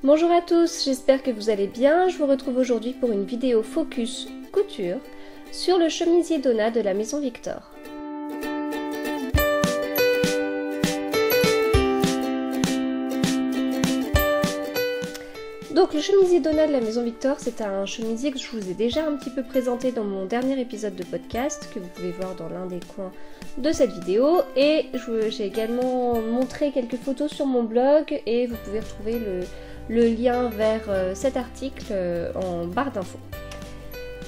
Bonjour à tous, j'espère que vous allez bien. Je vous retrouve aujourd'hui pour une vidéo focus couture sur le chemisier Donna de la maison Victor. Donc le chemisier Donna de la maison Victor, c'est un chemisier que je vous ai déjà un petit peu présenté dans mon dernier épisode de podcast, que vous pouvez voir dans l'un des coins de cette vidéo. Et j'ai également montré quelques photos sur mon blog et vous pouvez retrouver le lien vers cet article en barre d'infos.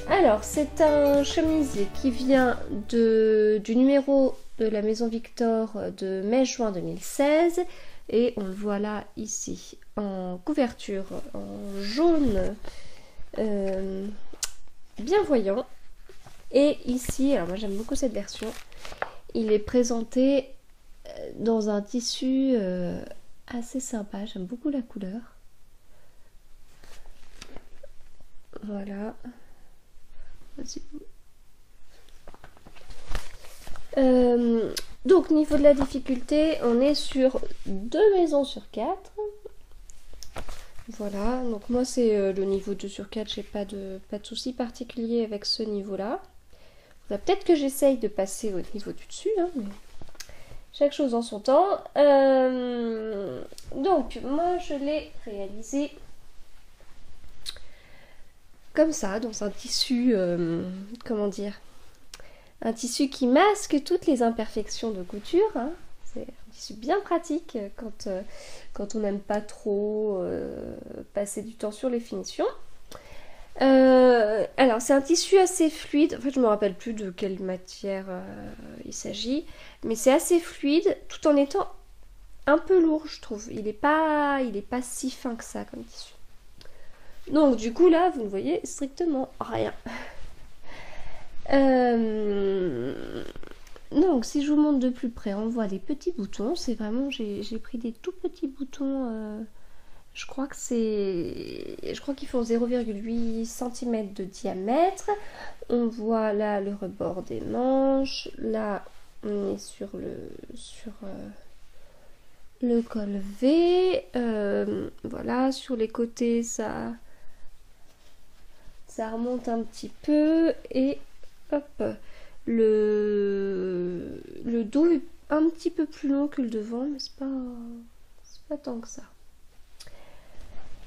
Alors c'est un chemisier qui vient du numéro de la maison Victor de mai-juin 2016 et on le voit là ici en couverture en jaune bien voyant, et ici, alors moi j'aime beaucoup cette version, il est présenté dans un tissu assez sympa, j'aime beaucoup la couleur. Voilà. Donc niveau de la difficulté, on est sur 2 maisons sur 4. Voilà, donc moi c'est le niveau 2 sur 4, j'ai pas de souci particulier avec ce niveau-là. Peut-être que j'essaye de passer au niveau du dessus, hein, mais chaque chose en son temps. Donc moi je l'ai réalisé comme ça, dans un tissu, comment dire, un tissu qui masque toutes les imperfections de couture, hein. C'est un tissu bien pratique quand on n'aime pas trop passer du temps sur les finitions. Alors c'est un tissu assez fluide, en fait je me rappelle plus de quelle matière il s'agit, mais c'est assez fluide tout en étant un peu lourd, je trouve. Il est pas si fin que ça comme tissu. Donc du coup là vous ne voyez strictement rien. Donc si je vous montre de plus près, on voit les petits boutons. C'est vraiment, j'ai pris des tout petits boutons, je crois qu'ils font 0,8 cm de diamètre. On voit là le rebord des manches, là on est sur le col V, voilà, sur les côtés ça remonte un petit peu, et hop, le dos est un petit peu plus long que le devant, mais c'est pas tant que ça.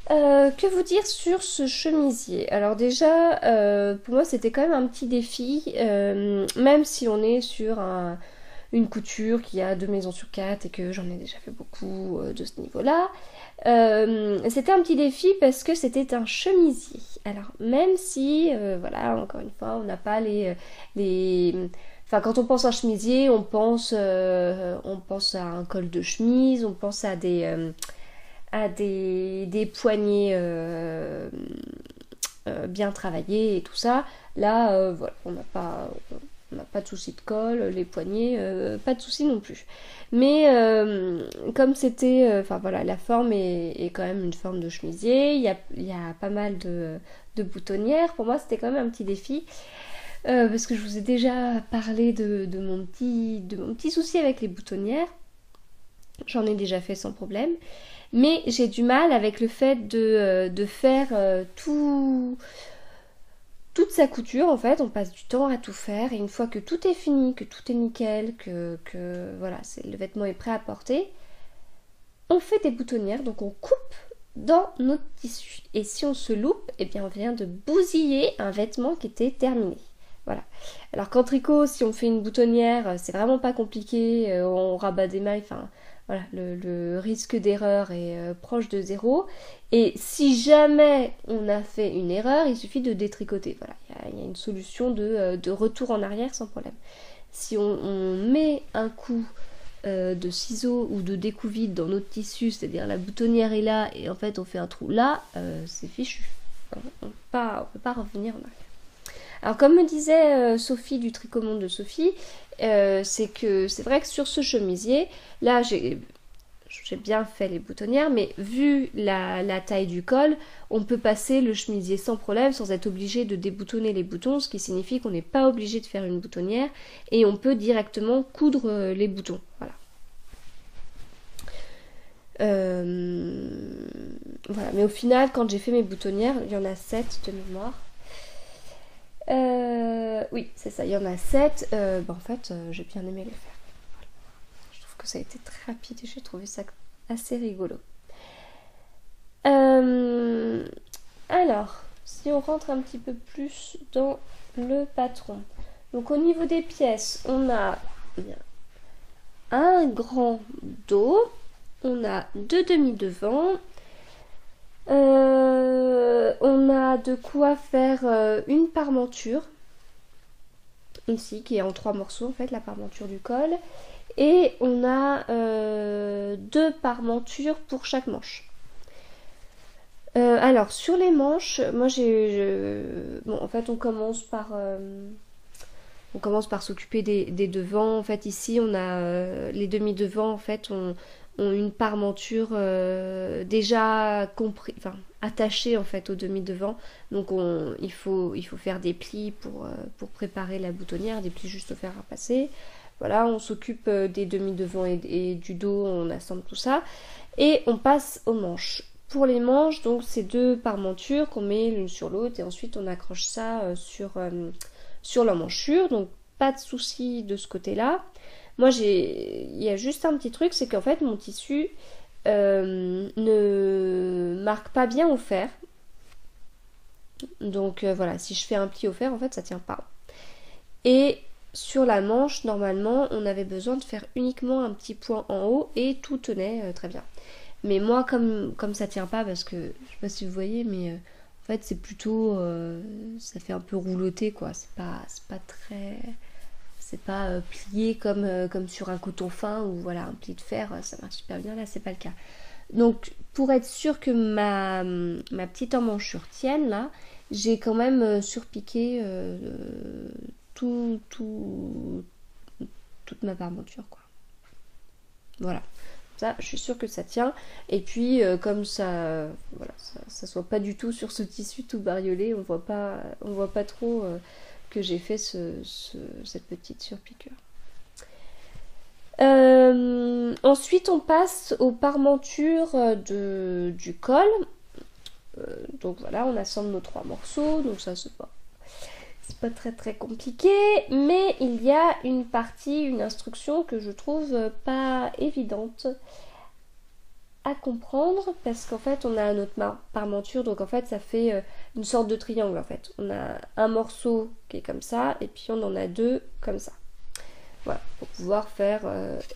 Que vous dire sur ce chemisier? Alors déjà, pour moi c'était quand même un petit défi, même si on est sur une couture qui a 2 maisons sur 4 et que j'en ai déjà fait beaucoup de ce niveau-là. C'était un petit défi parce que c'était un chemisier. Alors même si, voilà, encore une fois, on n'a pas enfin, quand on pense à un chemisier, on pense à un col de chemise, on pense à des poignets bien travaillés et tout ça. Là, voilà, on n'a pas de souci de col, les poignets, pas de souci non plus. Mais comme c'était, enfin voilà, la forme est quand même une forme de chemisier, il y a pas mal de boutonnières. Pour moi c'était quand même un petit défi, parce que je vous ai déjà parlé de mon petit souci avec les boutonnières. J'en ai déjà fait sans problème, mais j'ai du mal avec le fait de faire toute sa couture. En fait, on passe du temps à tout faire, et une fois que tout est fini, que tout est nickel, que voilà, le vêtement est prêt à porter, on fait des boutonnières, donc on coupe dans notre tissu. Et si on se loupe, eh bien on vient de bousiller un vêtement qui était terminé. Voilà. Alors qu'en tricot, si on fait une boutonnière, c'est vraiment pas compliqué, on rabat des mailles, enfin voilà, le risque d'erreur est proche de 0. Et si jamais on a fait une erreur, il suffit de détricoter. Voilà, il y a une solution de retour en arrière sans problème. Si on met un coup de ciseaux ou de découpe vide dans notre tissu, c'est-à-dire la boutonnière est là et en fait on fait un trou là, c'est fichu. On peut pas revenir en arrière. Alors comme me disait Sophie du Tricot Monde de Sophie, c'est vrai que sur ce chemisier, là j'ai bien fait les boutonnières, mais vu la taille du col, on peut passer le chemisier sans problème, sans être obligé de déboutonner les boutons, ce qui signifie qu'on n'est pas obligé de faire une boutonnière, et on peut directement coudre les boutons. Voilà. Voilà, mais au final, quand j'ai fait mes boutonnières, il y en a 7 de mémoire. Oui, c'est ça, il y en a 7. En fait, j'ai bien aimé les faire. Voilà. Je trouve que ça a été très rapide et j'ai trouvé ça assez rigolo. Alors, si on rentre un petit peu plus dans le patron. Donc au niveau des pièces, on a un grand dos, on a 2 demi-devants, on a de quoi faire une parmenture, ici, qui est en 3 morceaux en fait, la parmenture du col, et on a 2 parmentures pour chaque manche. Alors sur les manches, moi bon, en fait on commence par s'occuper des devants. En fait ici on a les demi-devants en fait ont une parmenture déjà attachée en fait au demi-devant. Donc il faut faire des plis pour préparer la boutonnière, des plis juste au fer à passer. Voilà, on s'occupe des demi-devants et du dos, on assemble tout ça. Et on passe aux manches. Pour les manches, donc c'est 2 parmentures qu'on met l'une sur l'autre et ensuite on accroche ça sur l'emmanchure. Donc pas de souci de ce côté-là. Moi il y a juste un petit truc, c'est qu'en fait mon tissu ne marque pas bien au fer. Donc voilà, si je fais un pli au fer, en fait ça tient pas. Et sur la manche, normalement, on avait besoin de faire uniquement un petit point en haut et tout tenait très bien. Mais moi, comme ça tient pas, parce que, je sais pas si vous voyez, mais en fait, c'est plutôt... ça fait un peu rouloté, quoi. C'est pas très... C'est pas plié comme sur un coton fin, où voilà, un pli de fer, ça marche super bien. Là, c'est pas le cas. Donc, pour être sûr que ma petite emmanchure tienne, là, j'ai quand même surpiqué toute ma parmenture, quoi. Voilà. Ça, je suis sûre que ça tient. Et puis, comme ça, voilà, ça soit pas du tout sur ce tissu tout bariolé, on voit pas trop que j'ai fait cette petite surpiqûre. Ensuite, on passe aux parmentures du col. Donc voilà, on assemble nos 3 morceaux. Donc ça, c'est pas très très compliqué, mais il y a une instruction que je trouve pas évidente à comprendre, parce qu'en fait on a notre parmenture, donc en fait ça fait une sorte de triangle. En fait on a un morceau qui est comme ça et puis on en a 2 comme ça, voilà, pour pouvoir faire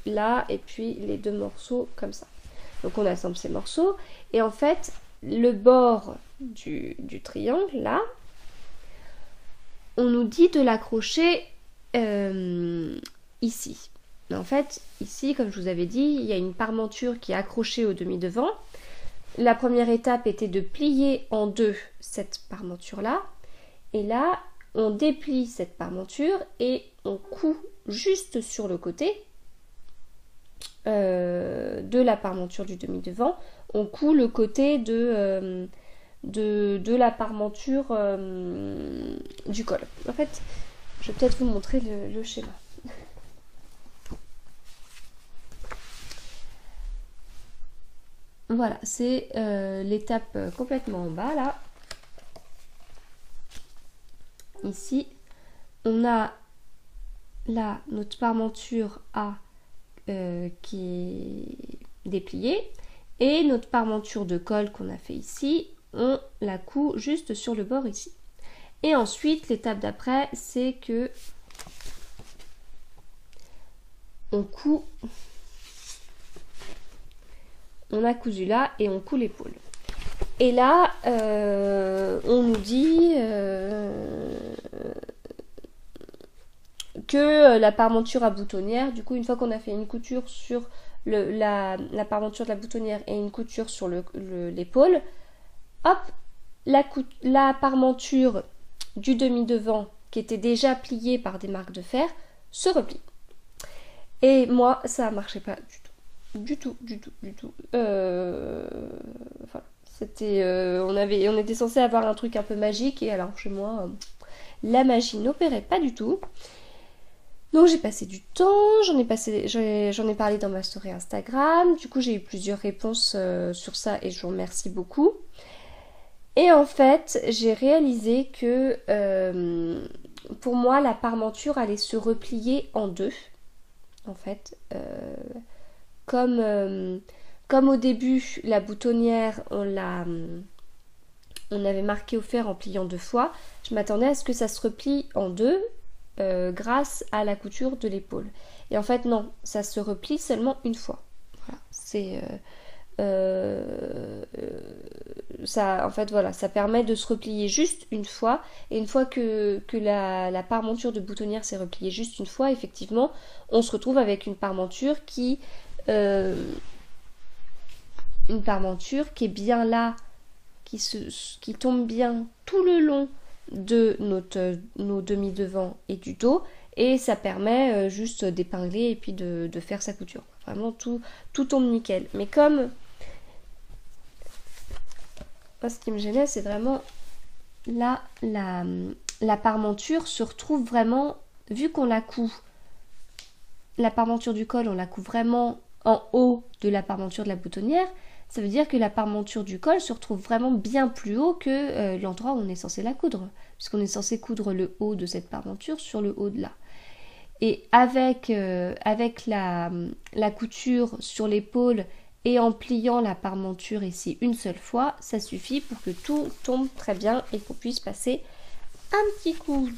là et puis les 2 morceaux comme ça. Donc on assemble ces morceaux et en fait le bord du triangle là, on nous dit de l'accrocher ici. Mais en fait, ici, comme je vous avais dit, il y a une parmenture qui est accrochée au demi-devant. La première étape était de plier en 2 cette parmenture-là. Et là, on déplie cette parmenture et on coud juste sur le côté de la parmenture du demi-devant. On coud le côté de la parmenture du col. En fait, je vais peut-être vous montrer le schéma. Voilà, c'est l'étape complètement en bas là. Ici, on a là notre parmenture A qui est dépliée et notre parmenture de col qu'on a fait ici, on la coud juste sur le bord ici. Et ensuite, l'étape d'après, c'est que on coud, on a cousu là et on coud l'épaule. Et là, on nous dit que la parmenture à boutonnière, du coup, une fois qu'on a fait une couture sur la parmenture de la boutonnière et une couture sur l'épaule, hop, la parmenture du demi-devant qui était déjà pliée par des marques de fer se replie. Et moi, ça marchait pas du tout. Enfin, c'était, on était censé avoir un truc un peu magique et alors chez moi, la magie n'opérait pas du tout. Donc j'ai passé du temps, j'en ai parlé dans ma story Instagram, du coup j'ai eu plusieurs réponses sur ça et je vous remercie beaucoup. Et en fait, j'ai réalisé que pour moi, la parmenture allait se replier en deux. En fait, comme au début, la boutonnière, on avait marqué au fer en pliant 2 fois, je m'attendais à ce que ça se replie en deux grâce à la couture de l'épaule. Et en fait, non, ça se replie seulement une fois. Voilà, c'est... ça, en fait, voilà, ça permet de se replier juste une fois. Et une fois que la parmenture de boutonnière s'est repliée juste une fois, effectivement, on se retrouve avec une parmenture qui est bien là, qui tombe bien tout le long de nos demi-devants et du dos. Et ça permet juste d'épingler et puis de faire sa couture. Vraiment, tout tombe nickel. Mais comme... Moi, ce qui me gênait, c'est vraiment là, la parmenture se retrouve vraiment, vu qu'on la coud, la parmenture du col, on la coud vraiment en haut de la parmenture de la boutonnière, ça veut dire que la parmenture du col se retrouve vraiment bien plus haut que l'endroit où on est censé la coudre, puisqu'on est censé coudre le haut de cette parmenture sur le haut de là. Et avec la couture sur l'épaule et en pliant la parmenture ici une seule fois, ça suffit pour que tout tombe très bien et qu'on puisse passer un petit coup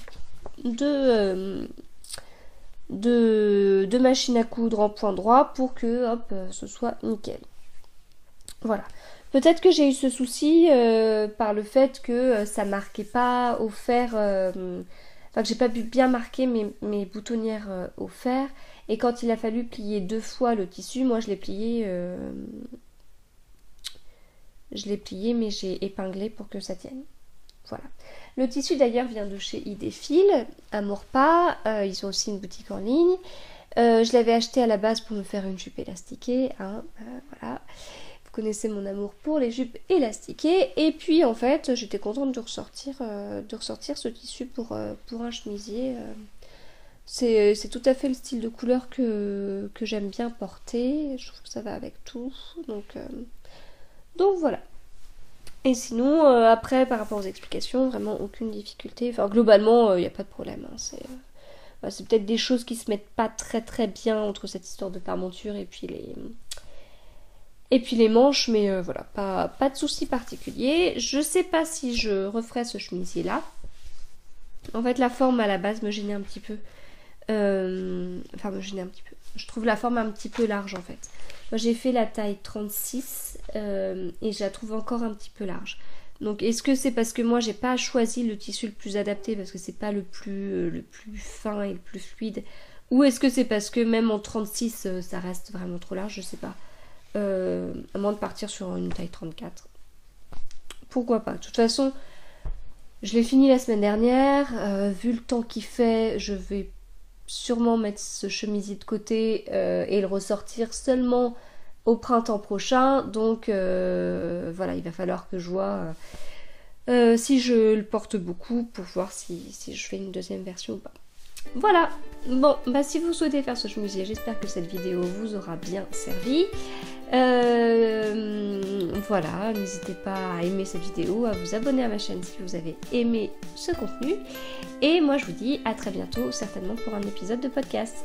de machine à coudre en point droit pour que hop, ce soit nickel. Voilà. Peut-être que j'ai eu ce souci par le fait que ça marquait pas au fer, enfin que j'ai pas pu bien marquer mes boutonnières au fer. Et quand il a fallu plier 2 fois le tissu, moi je l'ai plié mais j'ai épinglé pour que ça tienne. Voilà. Le tissu d'ailleurs vient de chez Idéfil, Amour Pas, ils ont aussi une boutique en ligne. Je l'avais acheté à la base pour me faire une jupe élastiquée, hein, voilà. Vous connaissez mon amour pour les jupes élastiquées. Et puis en fait, j'étais contente de ressortir ce tissu pour un chemisier. C'est tout à fait le style de couleur que j'aime bien porter. Je trouve que ça va avec tout. Donc voilà. Et sinon, après, par rapport aux explications, vraiment aucune difficulté. Enfin, globalement, il n'y a pas de problème. Hein. C'est peut-être des choses qui se mettent pas très très bien entre cette histoire de parmenture et puis les manches. Mais voilà, pas de souci particulier. Je sais pas si je referai ce chemisier là. En fait, la forme à la base me gênait un petit peu. Me gênait un petit peu. Je trouve la forme un petit peu large en fait. Moi j'ai fait la taille 36 et je la trouve encore un petit peu large. Donc est-ce que c'est parce que moi j'ai pas choisi le tissu le plus adapté parce que c'est pas le plus fin et le plus fluide, ou est-ce que c'est parce que même en 36 ça reste vraiment trop large, je sais pas. À moins de partir sur une taille 34. Pourquoi pas. De toute façon, je l'ai fini la semaine dernière. Vu le temps qu'il fait, je vais sûrement mettre ce chemisier de côté et le ressortir seulement au printemps prochain. Donc voilà, il va falloir que je vois si je le porte beaucoup pour voir si je fais une deuxième version ou pas. Voilà, bon, bah si vous souhaitez faire ce chemisier, j'espère que cette vidéo vous aura bien servi. Voilà, n'hésitez pas à aimer cette vidéo, à vous abonner à ma chaîne si vous avez aimé ce contenu. Et moi je vous dis à très bientôt, certainement pour un épisode de podcast.